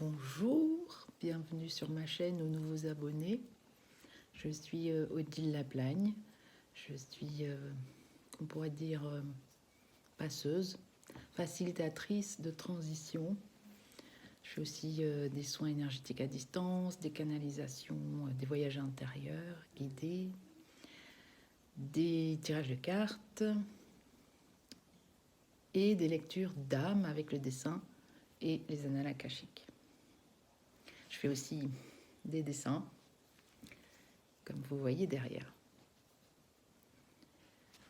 Bonjour, bienvenue sur ma chaîne aux nouveaux abonnés. Je suis Odile Lablagne. Je suis, on pourrait dire, passeuse, facilitatrice de transition. Je fais aussi des soins énergétiques à distance, des canalisations, des voyages intérieurs guidés, des tirages de cartes et des lectures d'âme avec le dessin et les annales akashiques. Je fais aussi des dessins, comme vous voyez derrière.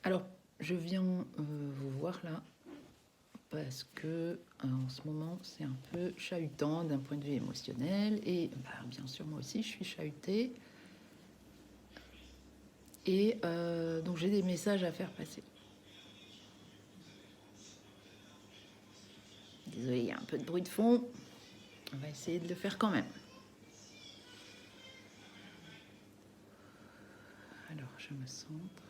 Alors, je viens vous voir là parce que en ce moment c'est un peu chahutant d'un point de vue émotionnel et bien sûr moi aussi je suis chahutée et donc j'ai des messages à faire passer. Désolée, il y a un peu de bruit de fond, on va essayer de le faire quand même. Alors je me centre.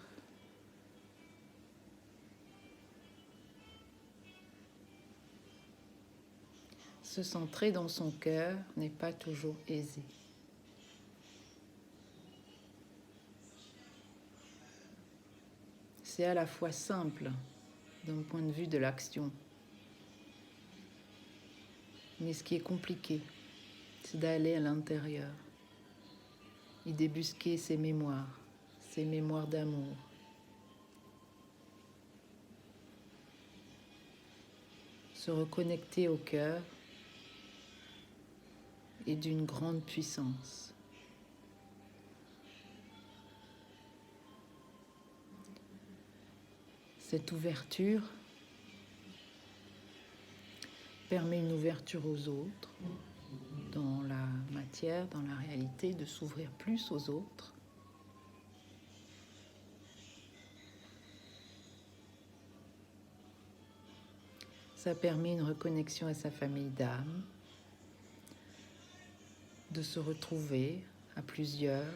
Se centrer dans son cœur n'est pas toujours aisé. C'est à la fois simple d'un point de vue de l'action, mais ce qui est compliqué, c'est d'aller à l'intérieur et débusquer ses mémoires d'amour. Se reconnecter au cœur est d'une grande puissance. Cette ouverture permet une ouverture aux autres, dans la matière, dans la réalité, de s'ouvrir plus aux autres. Ça permet une reconnexion à sa famille d'âme, de se retrouver à plusieurs,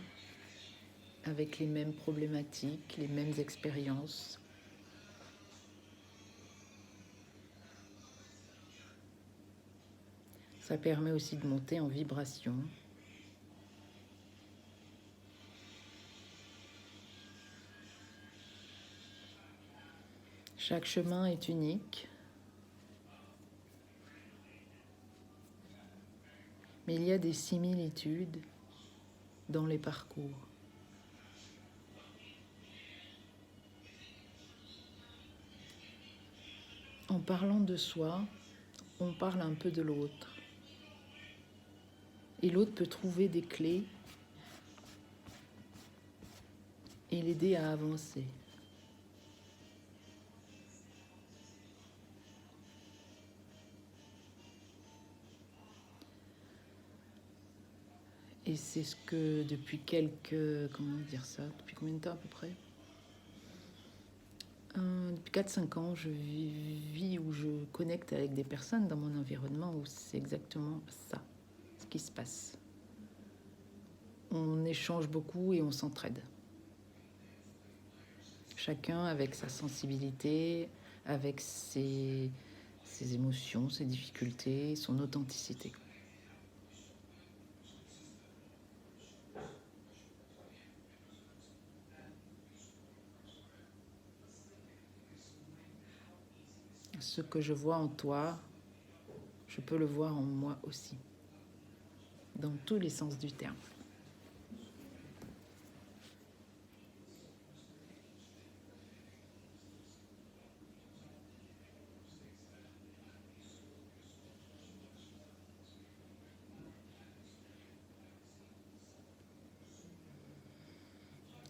avec les mêmes problématiques, les mêmes expériences. Ça permet aussi de monter en vibration. Chaque chemin est unique, mais il y a des similitudes dans les parcours. En parlant de soi, on parle un peu de l'autre. Et l'autre peut trouver des clés et l'aider à avancer. Et c'est ce que depuis depuis combien de temps à peu près depuis 4-5 ans, je vis où je connecte avec des personnes dans mon environnement où c'est exactement ça, ce qui se passe. On échange beaucoup et on s'entraide. Chacun avec sa sensibilité, avec ses émotions, ses difficultés, son authenticité. Ce que je vois en toi, je peux le voir en moi aussi, dans tous les sens du terme.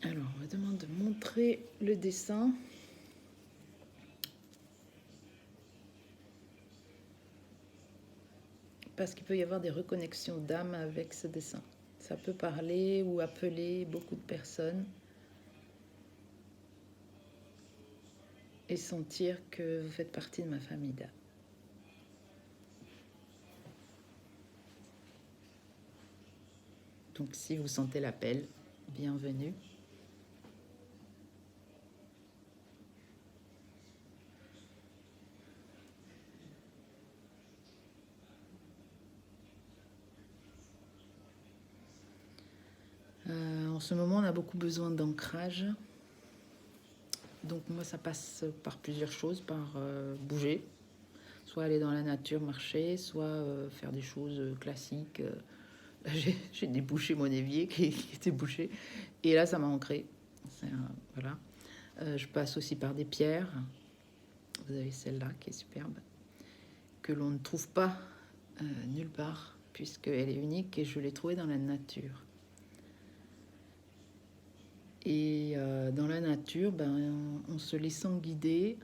Alors, on me demande de montrer le dessin. Parce qu'il peut y avoir des reconnexions d'âme avec ce dessin. Ça peut parler ou appeler beaucoup de personnes et sentir que vous faites partie de ma famille d'âme. Donc si vous sentez l'appel, bienvenue. En ce moment, on a beaucoup besoin d'ancrage. Donc moi, ça passe par plusieurs choses, par bouger, soit aller dans la nature, marcher, soit faire des choses classiques. J'ai débouché mon évier qui était bouché, et là, ça m'a ancré. Voilà. Je passe aussi par des pierres. Vous avez celle-là qui est superbe, que l'on ne trouve pas nulle part, puisqu'elle est unique, et je l'ai trouvée dans la nature. Et dans la nature, en se laissant guider,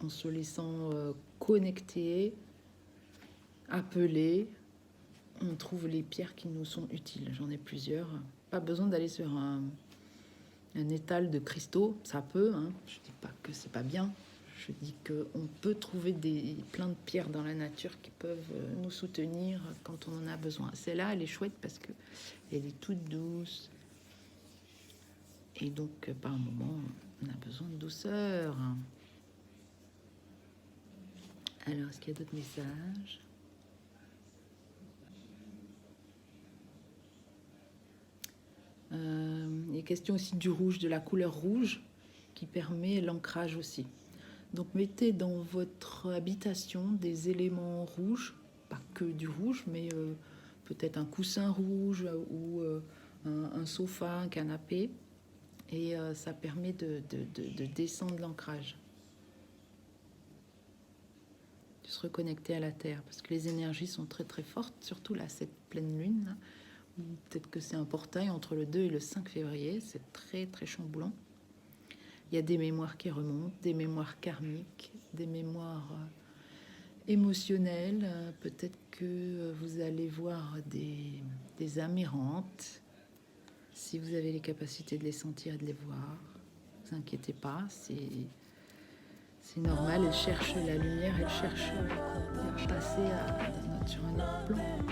en se laissant connecter, appeler, on trouve les pierres qui nous sont utiles. J'en ai plusieurs. Pas besoin d'aller sur un étal de cristaux, ça peut. Hein. Je dis pas que c'est pas bien. Je dis qu'on peut trouver plein de pierres dans la nature qui peuvent nous soutenir quand on en a besoin. Celle-là, elle est chouette parce que elle est toute douce. Et donc, par un moment, on a besoin de douceur. Alors, est-ce qu'il y a d'autres messages? Il est question aussi du rouge, de la couleur rouge, qui permet l'ancrage aussi. Donc, mettez dans votre habitation des éléments rouges, pas que du rouge, mais peut-être un coussin rouge ou un sofa, un canapé. Et ça permet de descendre l'ancrage, de se reconnecter à la terre, parce que les énergies sont très très fortes, surtout là, cette pleine lune, là, ou peut-être que c'est un portail entre le 2 et le 5 février, c'est très très chamboulant. Il y a des mémoires qui remontent, des mémoires karmiques, des mémoires émotionnelles, peut-être que vous allez voir des âmes errantes, si vous avez les capacités de les sentir et de les voir. Ne vous inquiétez pas, c'est normal, elle cherche la lumière, elle cherche à passer sur un autre plan.